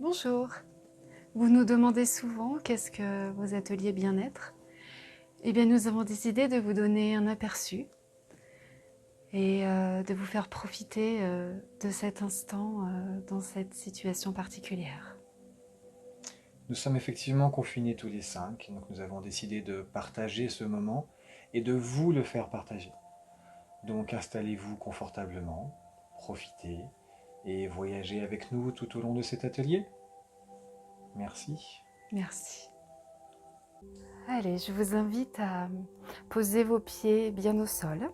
Bonjour, vous nous demandez souvent qu'est-ce que vos ateliers bien-être. Eh bien nous avons décidé de vous donner un aperçu et de vous faire profiter de cet instant dans cette situation particulière. Nous sommes effectivement confinés tous les 5, donc nous avons décidé de partager ce moment et de vous le faire partager. Donc installez-vous confortablement, profitez et voyagez avec nous tout au long de cet atelier. Merci. Merci. Allez, je vous invite à poser vos pieds bien au sol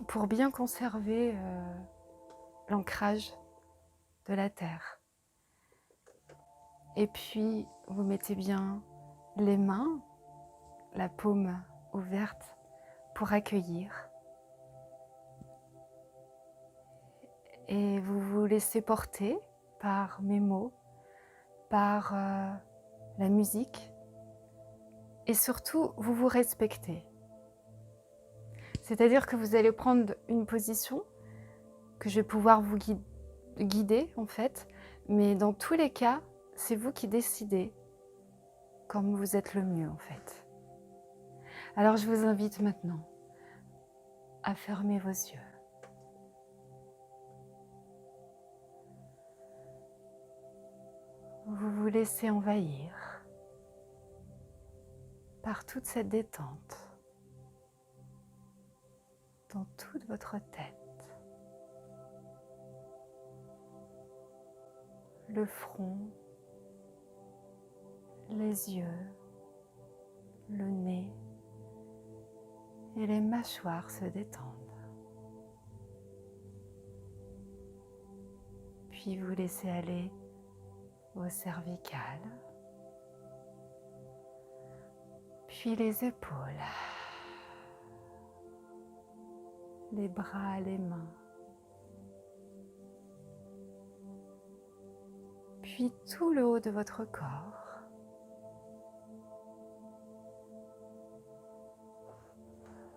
pour bien conserver l'ancrage de la terre. Et puis, vous mettez bien les mains, la paume ouverte pour accueillir. Et vous vous laissez porter par mes mots, par la musique. Et surtout, vous vous respectez. C'est-à-dire que vous allez prendre une position que je vais pouvoir vous guider en fait. Mais dans tous les cas, c'est vous qui décidez comme vous êtes le mieux en fait. Alors je vous invite maintenant à fermer vos yeux. Vous vous laissez envahir par toute cette détente dans toute votre tête, le front, les yeux, le nez et les mâchoires se détendent. Puis vous laissez aller aux cervicales, puis les épaules, les bras, les mains, puis tout le haut de votre corps,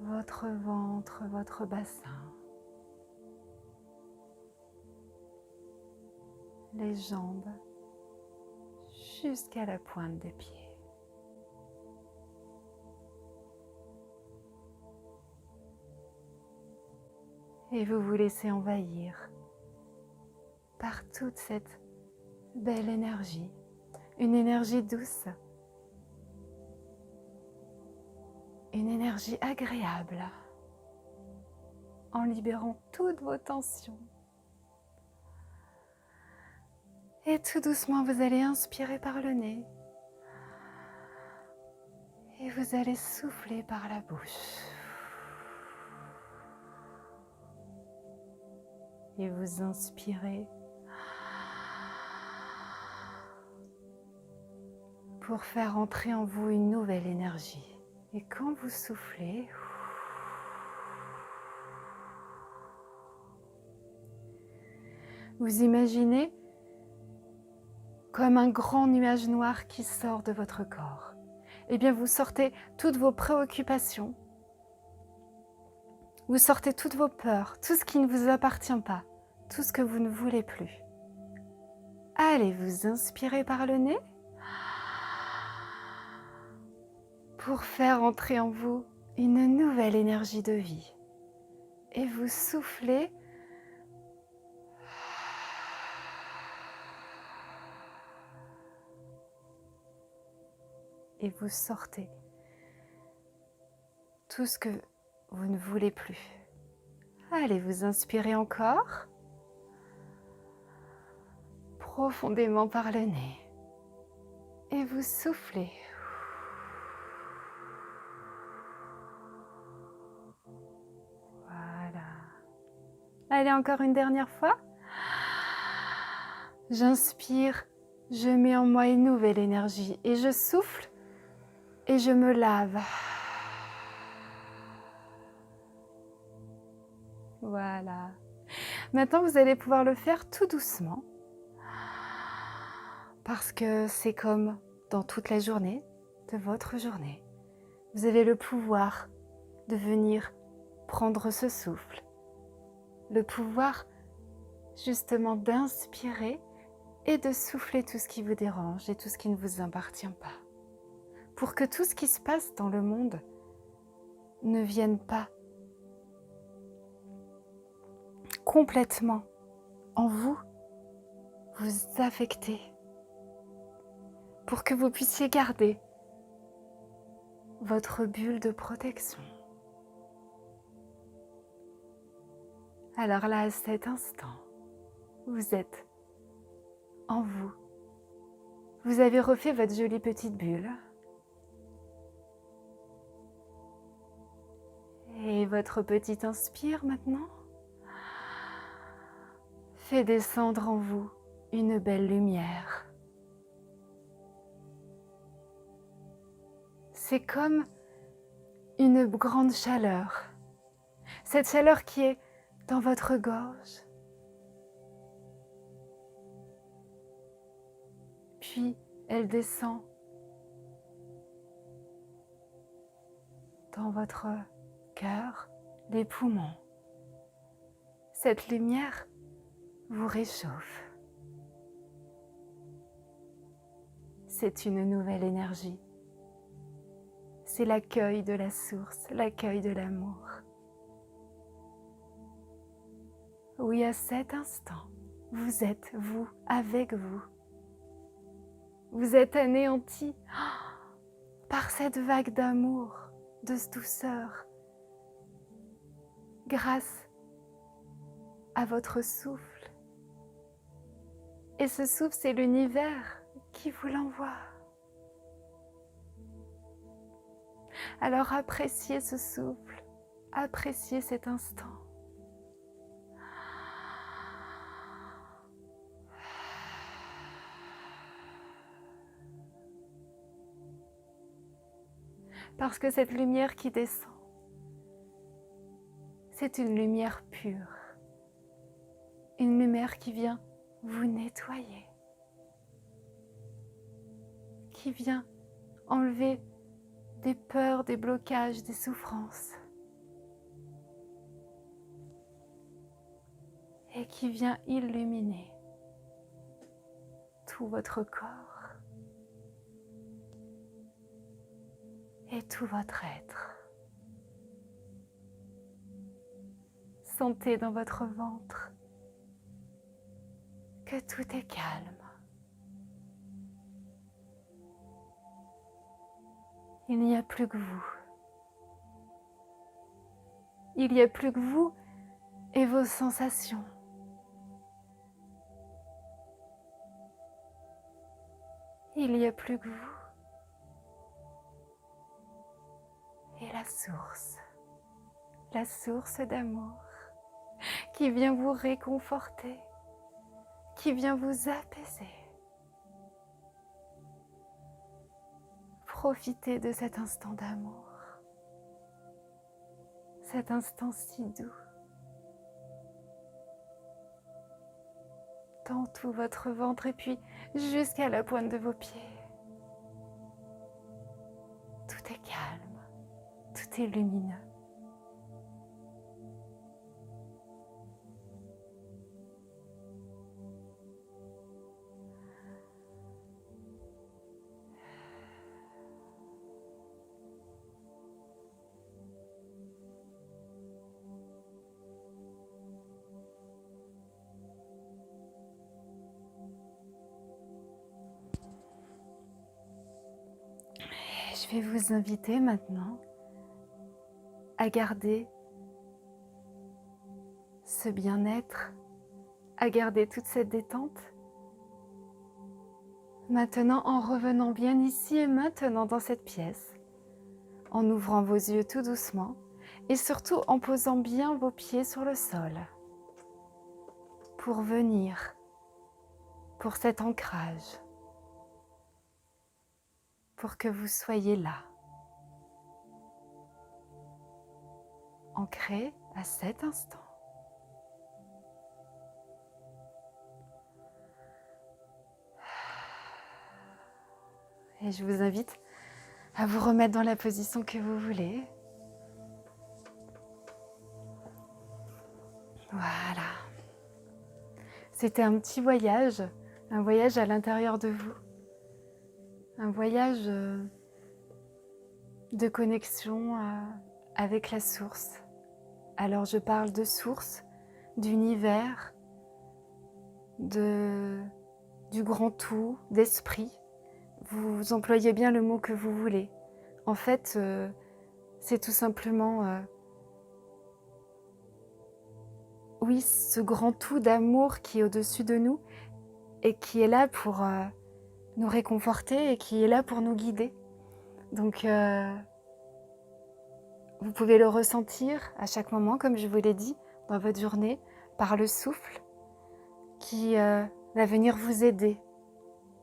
votre ventre, votre bassin, les jambes jusqu'à la pointe des pieds. Et vous vous laissez envahir par toute cette belle énergie, une énergie douce, une énergie agréable, en libérant toutes vos tensions. Et tout doucement, vous allez inspirer par le nez et vous allez souffler par la bouche. Et vous inspirez pour faire entrer en vous une nouvelle énergie. Et quand vous soufflez, vous imaginez comme un grand nuage noir qui sort de votre corps. Eh bien, vous sortez toutes vos préoccupations, vous sortez toutes vos peurs, tout ce qui ne vous appartient pas, tout ce que vous ne voulez plus. Allez, vous inspirez par le nez pour faire entrer en vous une nouvelle énergie de vie. Et vous soufflez et vous sortez tout ce que vous ne voulez plus. Allez, vous inspirez encore profondément par le nez et vous soufflez. Voilà. Allez, encore une dernière fois. J'inspire, je mets en moi une nouvelle énergie et je souffle et je me lave. Voilà. Maintenant, vous allez pouvoir le faire tout doucement parce que c'est comme dans toute la journée de votre journée. Vous avez le pouvoir de venir prendre ce souffle, le pouvoir justement d'inspirer et de souffler tout ce qui vous dérange et tout ce qui ne vous appartient pas. Pour que tout ce qui se passe dans le monde ne vienne pas complètement en vous, vous affecter. Pour que vous puissiez garder votre bulle de protection. Alors là, à cet instant, vous êtes en vous. Vous avez refait votre jolie petite bulle. Et votre petit inspire maintenant fait descendre en vous une belle lumière. C'est comme une grande chaleur. Cette chaleur qui est dans votre gorge. Puis elle descend dans votre cœur, les poumons. Cette lumière vous réchauffe. C'est une nouvelle énergie. C'est l'accueil de la source, l'accueil de l'amour. Oui, à cet instant, vous êtes vous, avec vous. Vous êtes anéanti par cette vague d'amour, de douceur, grâce à votre souffle. Et ce souffle, c'est l'univers qui vous l'envoie. Alors appréciez ce souffle, appréciez cet instant. Parce que cette lumière qui descend, c'est une lumière pure, une lumière qui vient vous nettoyer, qui vient enlever des peurs, des blocages, des souffrances, et qui vient illuminer tout votre corps et tout votre être. Sentez dans votre ventre que tout est calme. Il n'y a plus que vous. Il n'y a plus que vous et vos sensations. Il n'y a plus que vous et la source d'amour qui vient vous réconforter, qui vient vous apaiser. Profitez de cet instant d'amour, cet instant si doux, dans tout votre ventre et puis jusqu'à la pointe de vos pieds. Tout est calme, tout est lumineux. Je vais vous inviter maintenant à garder ce bien-être, à garder toute cette détente. Maintenant, en revenant bien ici et maintenant dans cette pièce, en ouvrant vos yeux tout doucement et surtout en posant bien vos pieds sur le sol pour venir, pour cet ancrage, pour que vous soyez là, ancré à cet instant. Et je vous invite à vous remettre dans la position que vous voulez. Voilà. C'était un petit voyage à l'intérieur de vous, un voyage de connexion avec la source. Alors je parle de source, d'univers, du grand tout, d'esprit. Vous employez bien le mot que vous voulez. En fait, c'est tout simplement, oui, ce grand tout d'amour qui est au-dessus de nous et qui est là pour nous réconforter et qui est là pour nous guider. Donc, vous pouvez le ressentir à chaque moment, comme je vous l'ai dit, dans votre journée, par le souffle qui va venir vous aider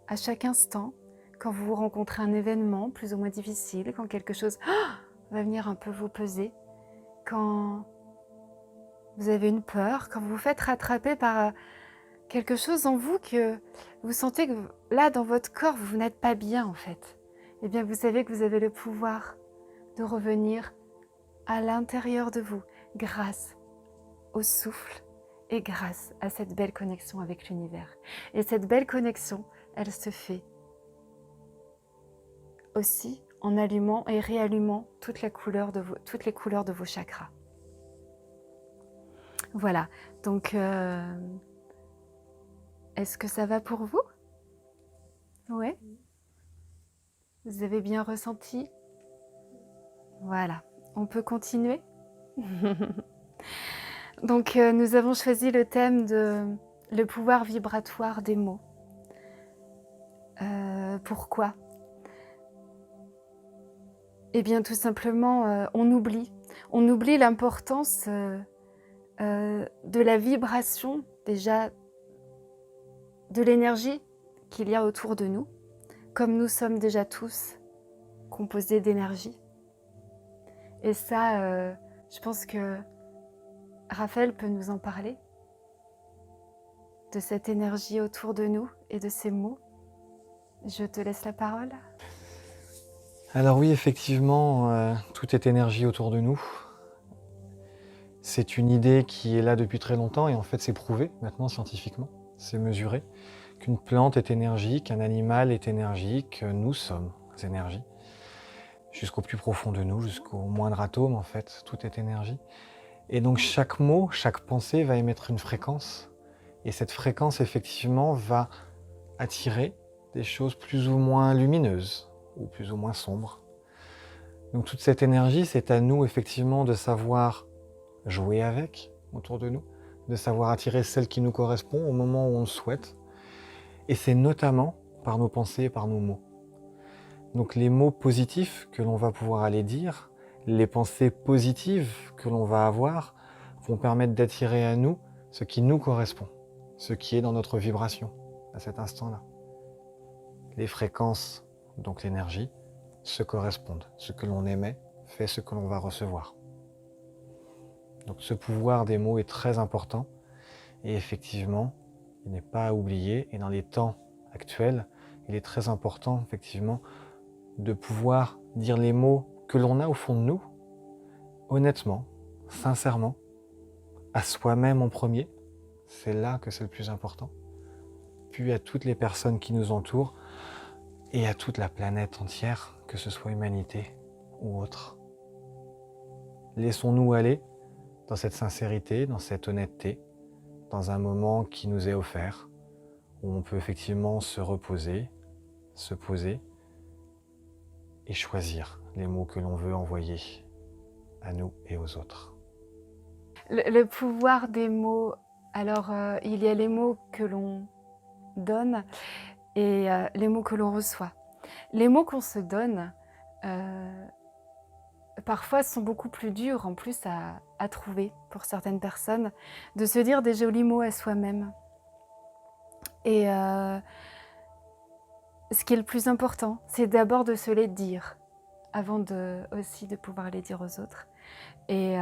à chaque instant, quand vous rencontrez un événement plus ou moins difficile, quand quelque chose va venir un peu vous peser, quand vous avez une peur, quand vous vous faites rattraper par quelque chose en vous que vous sentez que là, dans votre corps, vous n'êtes pas bien en fait. Eh bien, vous savez que vous avez le pouvoir de revenir à l'intérieur de vous grâce au souffle et grâce à cette belle connexion avec l'univers. Et cette belle connexion, elle se fait aussi en allumant et réallumant toutes les couleurs de vos chakras. Voilà, donc est-ce que ça va pour vous? Oui? Vous avez bien ressenti? Voilà, on peut continuer? Donc nous avons choisi le thème de le pouvoir vibratoire des mots. Pourquoi? Eh bien tout simplement, on oublie l'importance de la vibration, déjà de l'énergie qu'il y a autour de nous, comme nous sommes déjà tous composés d'énergie. Et ça, je pense que Raphaël peut nous en parler, de cette énergie autour de nous et de ces mots. Je te laisse la parole. Alors oui, effectivement, tout est énergie autour de nous. C'est une idée qui est là depuis très longtemps et en fait c'est prouvé maintenant scientifiquement, c'est mesuré, qu'une plante est énergique, qu'un animal est énergique, nous sommes énergie. Jusqu'au plus profond de nous, jusqu'au moindre atome en fait, tout est énergie. Et donc chaque mot, chaque pensée va émettre une fréquence et cette fréquence effectivement va attirer des choses plus ou moins lumineuses ou plus ou moins sombres. Donc toute cette énergie, c'est à nous effectivement de savoir jouer avec autour de nous, de savoir attirer celle qui nous correspond au moment où on le souhaite. Et c'est notamment par nos pensées et par nos mots. Donc les mots positifs que l'on va pouvoir aller dire, les pensées positives que l'on va avoir, vont permettre d'attirer à nous ce qui nous correspond, ce qui est dans notre vibration à cet instant-là. Les fréquences, donc l'énergie, se correspondent. Ce que l'on émet fait ce que l'on va recevoir. Donc ce pouvoir des mots est très important et effectivement, il n'est pas à oublier. Et dans les temps actuels, il est très important effectivement de pouvoir dire les mots que l'on a au fond de nous, honnêtement, sincèrement, à soi-même en premier. C'est là que c'est le plus important. Puis à toutes les personnes qui nous entourent et à toute la planète entière, que ce soit humanité ou autre. Laissons-nous aller dans cette sincérité, dans cette honnêteté, dans un moment qui nous est offert, où on peut effectivement se reposer, se poser et choisir les mots que l'on veut envoyer à nous et aux autres. Le pouvoir des mots, alors il y a les mots que l'on donne et les mots que l'on reçoit. Les mots qu'on se donne, parfois sont beaucoup plus durs en plus à trouver pour certaines personnes, de se dire des jolis mots à soi-même. Et ce qui est le plus important, c'est d'abord de se les dire, avant aussi de pouvoir les dire aux autres. Et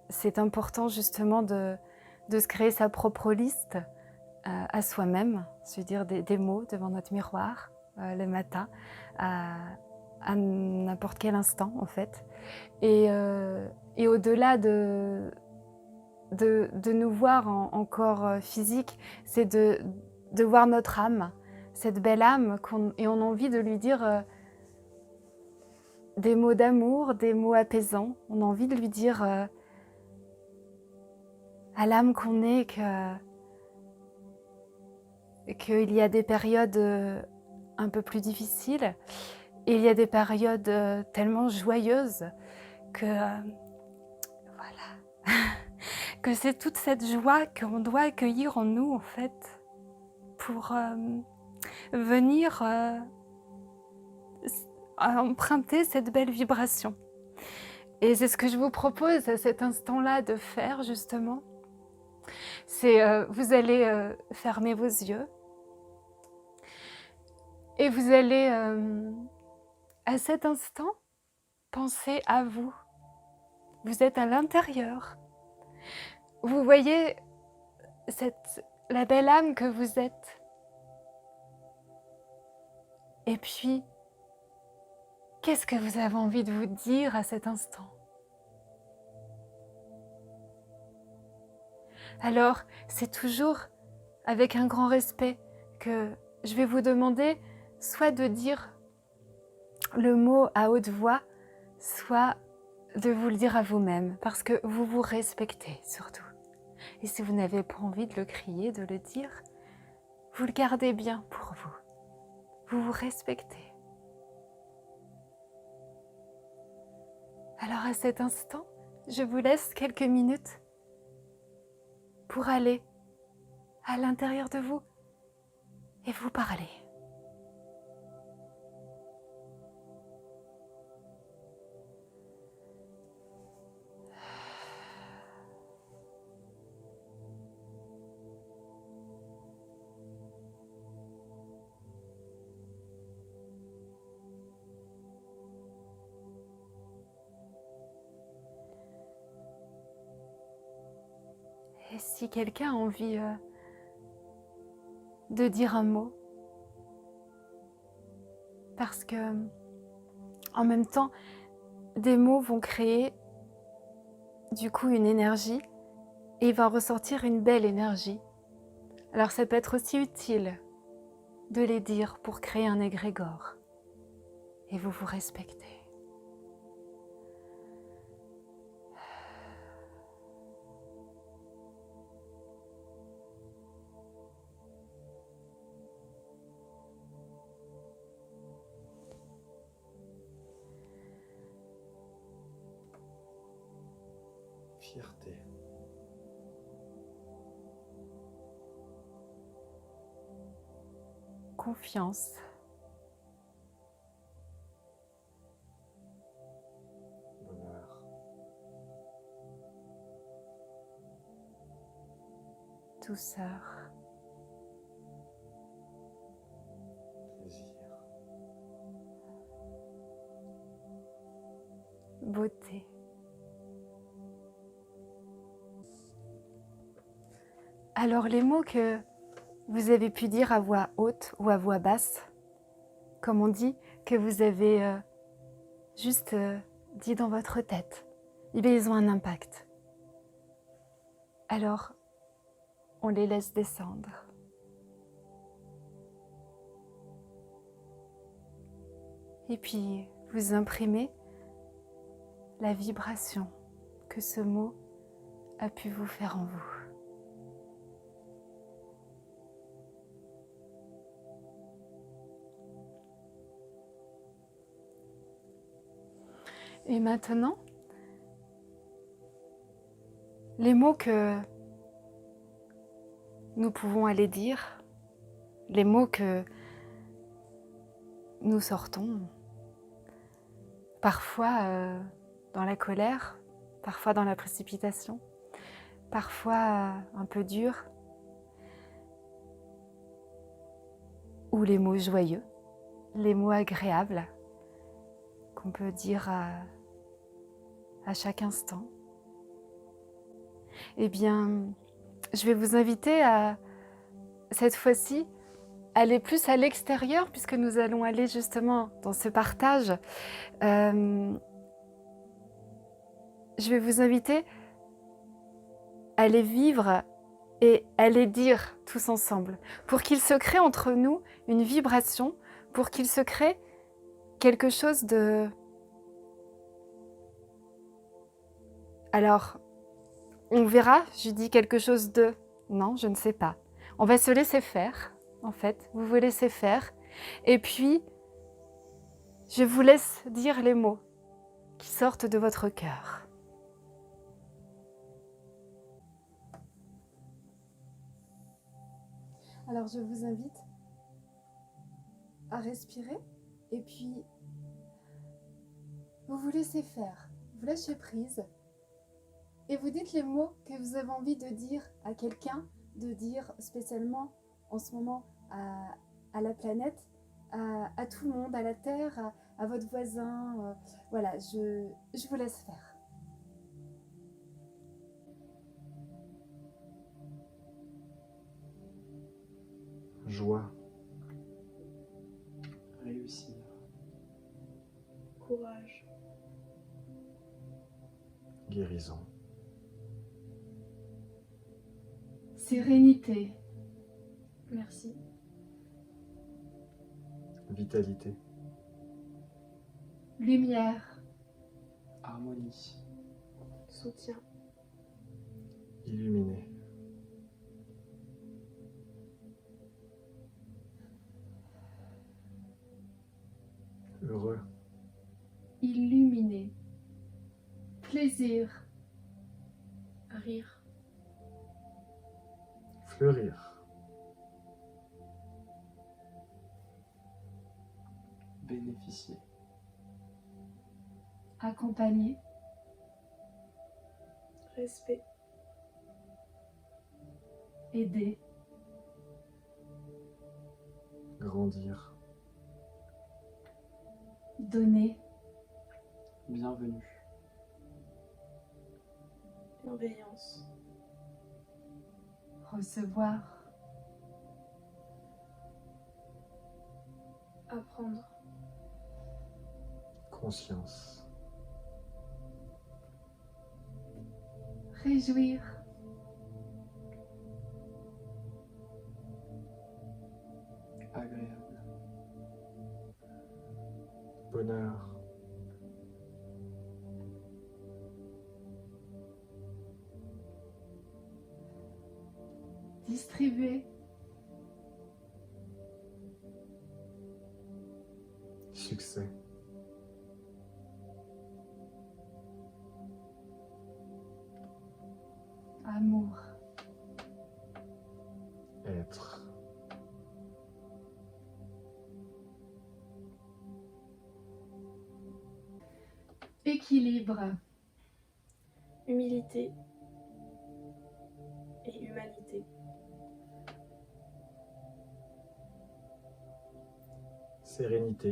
c'est important justement de se créer sa propre liste à soi-même, se dire des mots devant notre miroir le matin, à n'importe quel instant en fait. Et au-delà de de nous voir en corps physique, c'est de voir notre âme, cette belle âme, et on a envie de lui dire des mots d'amour, des mots apaisants. On a envie de lui dire à l'âme qu'on est qu'il y a des périodes un peu plus difficiles et il y a des périodes tellement joyeuses que voilà, que c'est toute cette joie qu'on doit accueillir en nous en fait pour venir emprunter cette belle vibration. Et c'est ce que je vous propose à cet instant-là de faire justement. C'est vous allez fermer vos yeux et vous allez à cet instant penser à vous. Vous êtes à l'intérieur. Vous voyez la belle âme que vous êtes. Et puis, qu'est-ce que vous avez envie de vous dire à cet instant? Alors, c'est toujours avec un grand respect que je vais vous demander soit de dire le mot à haute voix, soit de vous le dire à vous-même, parce que vous vous respectez surtout. Et si vous n'avez pas envie de le crier, de le dire, vous le gardez bien pour vous. Vous vous respectez. Alors à cet instant, je vous laisse quelques minutes pour aller à l'intérieur de vous et vous parler. Et si quelqu'un a envie de dire un mot, parce que en même temps, des mots vont créer du coup une énergie et il va ressortir une belle énergie. Alors ça peut être aussi utile de les dire pour créer un égrégore et vous vous respectez. Fierté. Confiance. Bonheur. Douceur. Plaisir. Beauté. Alors les mots que vous avez pu dire à voix haute ou à voix basse, comme on dit, que vous avez juste dit dans votre tête, eh bien, ils ont un impact. Alors, on les laisse descendre. Et puis, vous imprimez la vibration que ce mot a pu vous faire en vous. Et maintenant, les mots que nous pouvons aller dire, les mots que nous sortons, parfois dans la colère, parfois dans la précipitation, parfois un peu durs, ou les mots joyeux, les mots agréables qu'on peut dire à chaque instant. Eh bien, je vais vous inviter à, cette fois-ci, aller plus à l'extérieur, puisque nous allons aller justement dans ce partage. Je vais vous inviter à les vivre et à les dire tous ensemble, pour qu'il se crée entre nous une vibration, pour qu'il se crée quelque chose de... Alors, on verra, je dis quelque chose de... Non, je ne sais pas. On va se laisser faire, en fait. Vous vous laissez faire. Et puis, je vous laisse dire les mots qui sortent de votre cœur. Alors, je vous invite à respirer et puis vous vous laissez faire. Vous lâchez prise et vous dites les mots que vous avez envie de dire à quelqu'un, de dire spécialement en ce moment à la planète, à tout le monde, à la Terre, à votre voisin. Voilà, je vous laisse faire. Joie, Réussir. Courage. guérison, Sérénité, Merci. vitalité, lumière, Harmonie. Soutien. illuminé, heureux, illuminé, plaisir, Rire. fleurir, Bénéficier. accompagné, Respect. aider, grandir, donner, Bienvenue. Bienveillance. recevoir, Apprendre. conscience, réjouir, Agréable. bonheur, distribuer, succès, amour, être, équilibre, Humilité. Et humanité. sérénité,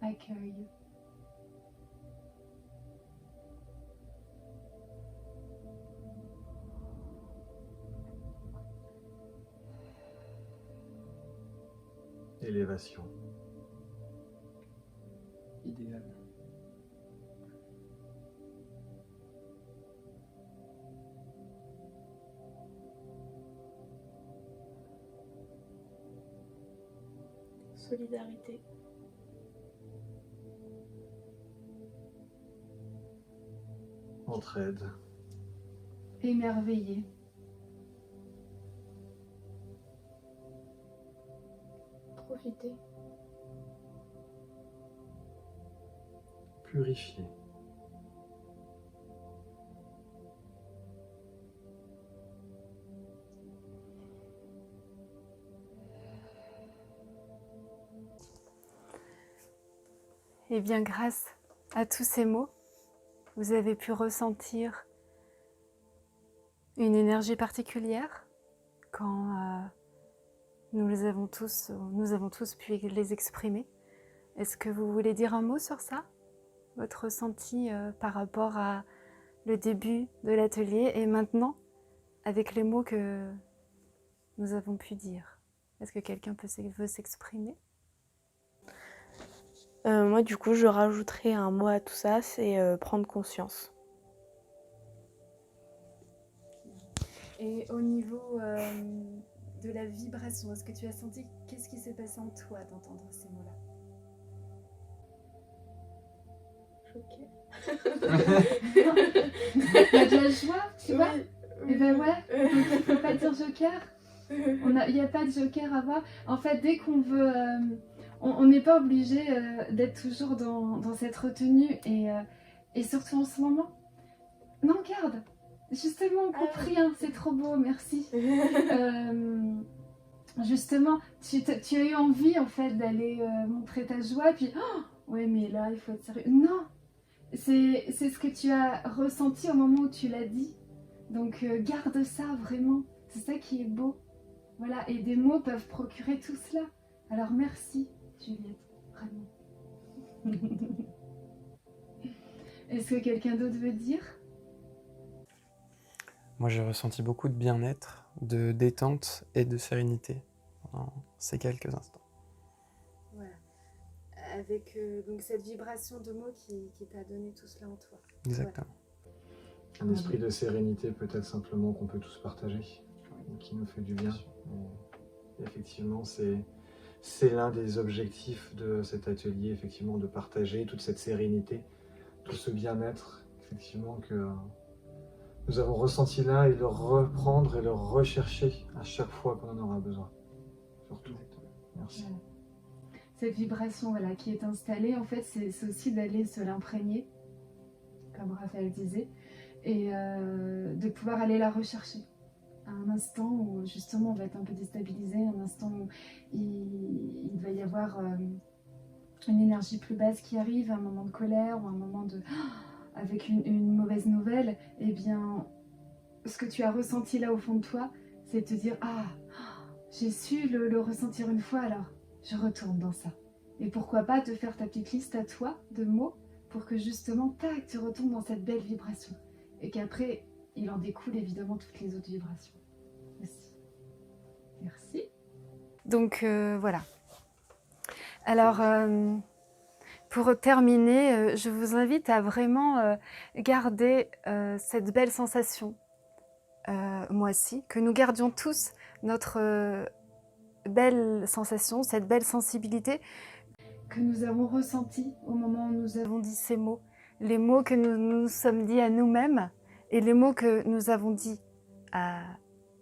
accueil, élévation, Idéal. Solidarité. entraide, émerveillé, Profiter. purifier, Eh bien, grâce à tous ces mots, vous avez pu ressentir une énergie particulière quand nous avons tous pu les exprimer. Est-ce que vous voulez dire un mot sur ça? Votre ressenti par rapport à le début de l'atelier et maintenant, avec les mots que nous avons pu dire. Est-ce que quelqu'un veut s'exprimer? Moi, du coup, je rajouterais un mot à tout ça, c'est prendre conscience. Et au niveau de la vibration, est-ce que tu as senti qu'est-ce qui s'est passé en toi d'entendre ces mots-là? Choquée. Il y a de la joie, tu vois? Oui, Et ben ouais, oui. il faut pas dire joker. Il n'y a pas de joker à voir. En fait, dès qu'on veut... on n'est pas obligé d'être toujours dans cette retenue et surtout en ce moment. Non, garde. Justement, on coupe rien, c'est trop beau, merci. Justement, tu as eu envie en fait d'aller montrer ta joie, puis ouais, mais là il faut être sérieux. Non, c'est ce que tu as ressenti au moment où tu l'as dit. Donc garde ça vraiment, c'est ça qui est beau. Voilà, et des mots peuvent procurer tout cela. Alors merci Juliette, vraiment. Est-ce que quelqu'un d'autre veut dire? Moi, j'ai ressenti beaucoup de bien-être, de détente et de sérénité pendant ces quelques instants. Voilà. Avec donc cette vibration de mots qui t'a donné tout cela en toi. Exactement. Un esprit de sérénité peut-être simplement qu'on peut tous partager, qui nous fait du bien. Et effectivement, c'est l'un des objectifs de cet atelier, effectivement, de partager toute cette sérénité, tout ce bien-être, effectivement, que nous avons ressenti là et le reprendre et le rechercher à chaque fois qu'on en aura besoin. Surtout. Merci. Voilà. Cette vibration voilà, qui est installée, en fait, c'est aussi d'aller se l'imprégner, comme Raphaël disait, et de pouvoir aller la rechercher. À un instant où justement on va être un peu déstabilisé, un instant où il va y avoir une énergie plus basse qui arrive, un moment de colère ou un moment de avec une mauvaise nouvelle, eh bien ce que tu as ressenti là au fond de toi, c'est te dire j'ai su le ressentir une fois, alors je retourne dans ça. Et pourquoi pas te faire ta petite liste à toi de mots pour que justement tac, tu retombes dans cette belle vibration et qu'après il en découle évidemment toutes les autres vibrations. Merci. Merci. Donc voilà. Alors, pour terminer, je vous invite à vraiment garder cette belle sensation, moi aussi, que nous gardions tous notre belle sensation, cette belle sensibilité que nous avons ressentie au moment où nous avons dit ces mots, les mots que nous nous sommes dit à nous-mêmes et les mots que nous avons dit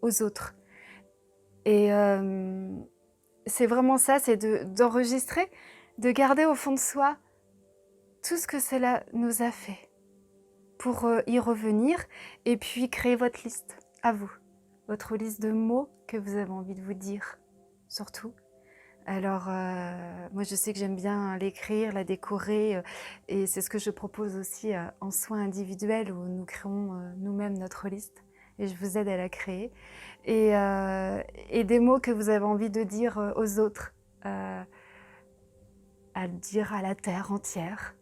aux autres. Et c'est vraiment ça, c'est d'enregistrer, de garder au fond de soi tout ce que cela nous a fait pour y revenir et puis créer votre liste à vous, votre liste de mots que vous avez envie de vous dire, surtout. Alors, moi je sais que j'aime bien l'écrire, la décorer et c'est ce que je propose aussi en soins individuels où nous créons nous-mêmes notre liste et je vous aide à la créer. Et des mots que vous avez envie de dire aux autres, à dire à la terre entière.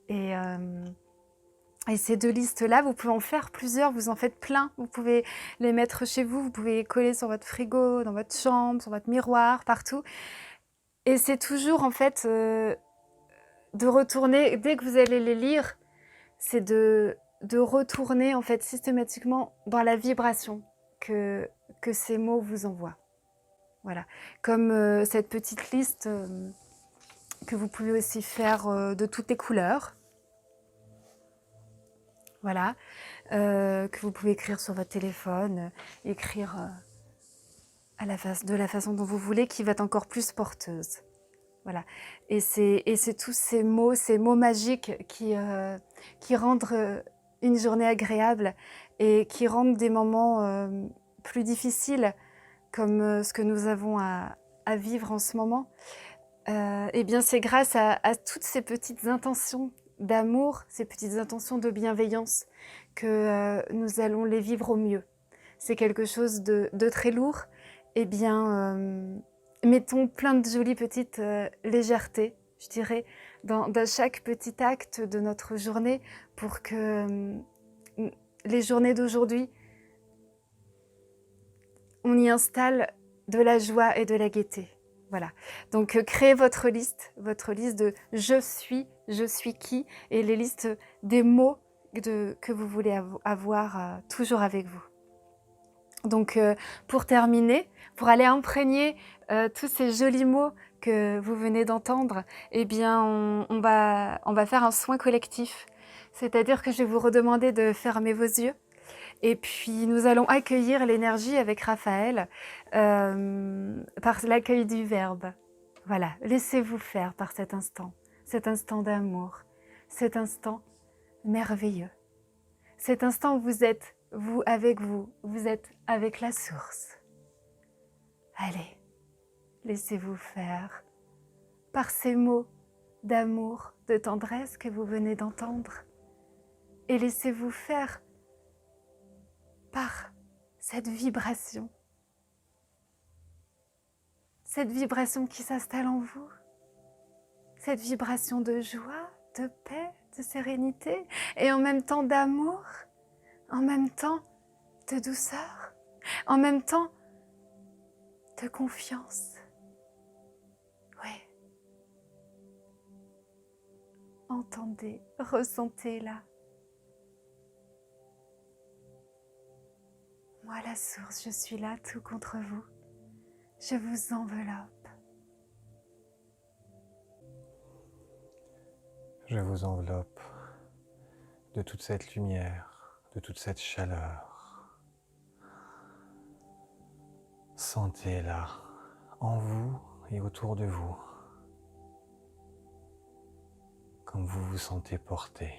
Et ces deux listes-là, vous pouvez en faire plusieurs, vous en faites plein. Vous pouvez les mettre chez vous, vous pouvez les coller sur votre frigo, dans votre chambre, sur votre miroir, partout. Et c'est toujours en fait de retourner, dès que vous allez les lire, c'est de retourner en fait systématiquement dans la vibration que ces mots vous envoient. Voilà, comme cette petite liste que vous pouvez aussi faire de toutes les couleurs. Voilà, que vous pouvez écrire sur votre téléphone, écrire de la façon dont vous voulez, qui va être encore plus porteuse. Voilà, et c'est tous ces mots magiques qui rendent une journée agréable et qui rendent des moments plus difficiles, comme ce que nous avons à vivre en ce moment. Eh bien, c'est grâce à toutes ces petites intentions d'amour, ces petites intentions de bienveillance que nous allons les vivre au mieux. C'est quelque chose de très lourd. Eh bien, mettons plein de jolies petites légèretés, je dirais, dans chaque petit acte de notre journée pour que les journées d'aujourd'hui, on y installe de la joie et de la gaieté. Voilà. Donc, créez votre liste de je suis qui, et les listes des mots que vous voulez avoir toujours avec vous. Donc, pour terminer, pour aller imprégner tous ces jolis mots que vous venez d'entendre, eh bien, on va faire un soin collectif. C'est-à-dire que je vais vous redemander de fermer vos yeux. Et puis, nous allons accueillir l'énergie avec Raphaël par l'accueil du Verbe. Voilà, laissez-vous faire par cet instant d'amour, cet instant merveilleux. Cet instant où vous êtes, vous êtes avec la source. Allez, laissez-vous faire par ces mots d'amour, de tendresse que vous venez d'entendre. Et laissez-vous faire par cette vibration qui s'installe en vous, cette vibration de joie, de paix, de sérénité, et en même temps d'amour, en même temps de douceur, en même temps de confiance. Oui. Entendez, ressentez-la. Moi, la source, je suis là tout contre vous. Je vous enveloppe. Je vous enveloppe de toute cette lumière, de toute cette chaleur. Sentez-la en vous et autour de vous, comme vous vous sentez porté,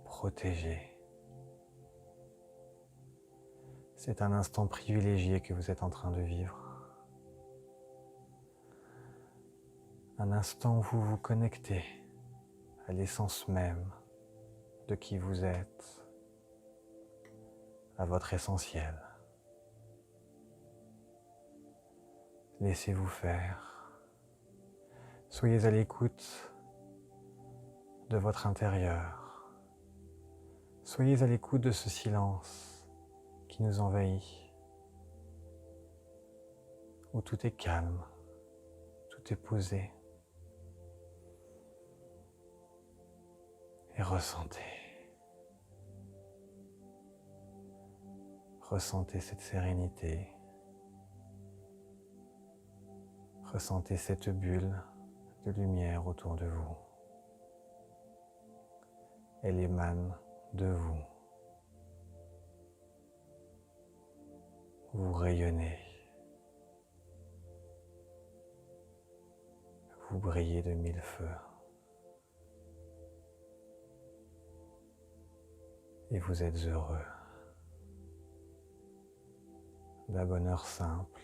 protégé. C'est un instant privilégié que vous êtes en train de vivre. Un instant où vous vous connectez à l'essence même de qui vous êtes, à votre essentiel. Laissez-vous faire. Soyez à l'écoute de votre intérieur. Soyez à l'écoute de ce silence qui nous envahit, où tout est calme, tout est posé. Et ressentez. Ressentez cette sérénité. Ressentez cette bulle de lumière autour de vous. Elle émane de vous. Vous rayonnez. Vous brillez de mille feux. Et vous êtes heureux d'un bonheur simple,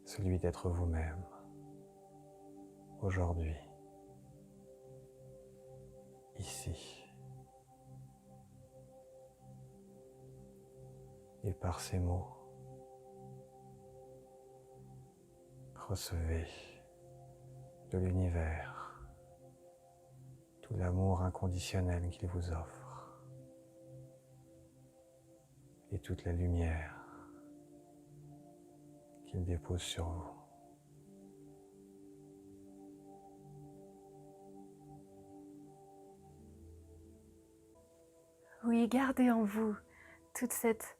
celui d'être vous-même aujourd'hui, ici. Et par ces mots, recevez de l'univers tout l'amour inconditionnel qu'il vous offre et toute la lumière qu'il dépose sur vous. Oui, gardez en vous toute cette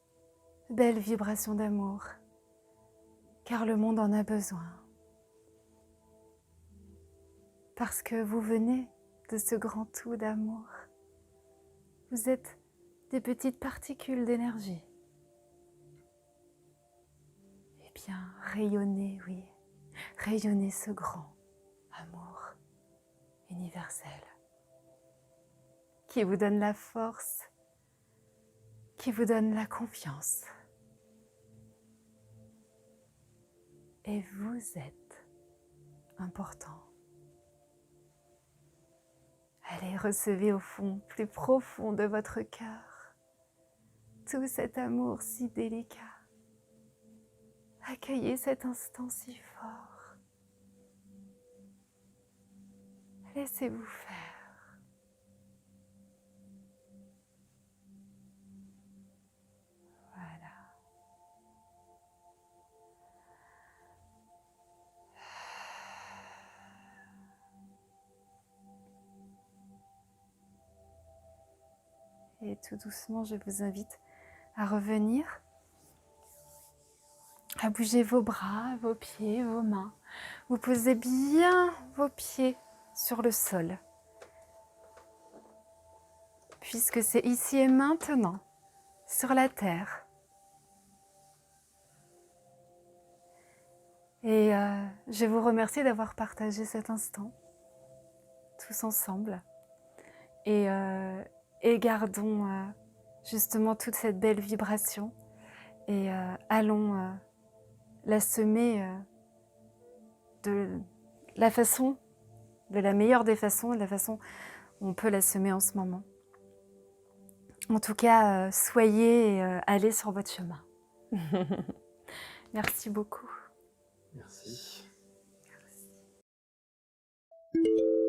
belle vibration d'amour, car le monde en a besoin. Parce que vous venez de ce grand tout d'amour. Vous êtes des petites particules d'énergie. Eh bien, rayonnez, oui, rayonnez ce grand amour universel qui vous donne la force, qui vous donne la confiance. Et vous êtes important. Allez, recevez au fond, plus profond de votre cœur, tout cet amour si délicat. Accueillez cet instant si fort. Laissez-vous faire. Voilà. Et tout doucement, je vous invite à revenir, à bouger vos bras, vos pieds, vos mains. Vous posez bien vos pieds sur le sol, puisque c'est ici et maintenant, sur la terre. Et je vous remercie d'avoir partagé cet instant, tous ensemble. Et gardons justement toute cette belle vibration et allons la semer de la façon, de la meilleure des façons, de la façon où on peut la semer en ce moment. En tout cas, soyez et allez sur votre chemin. Merci beaucoup. Merci. Merci.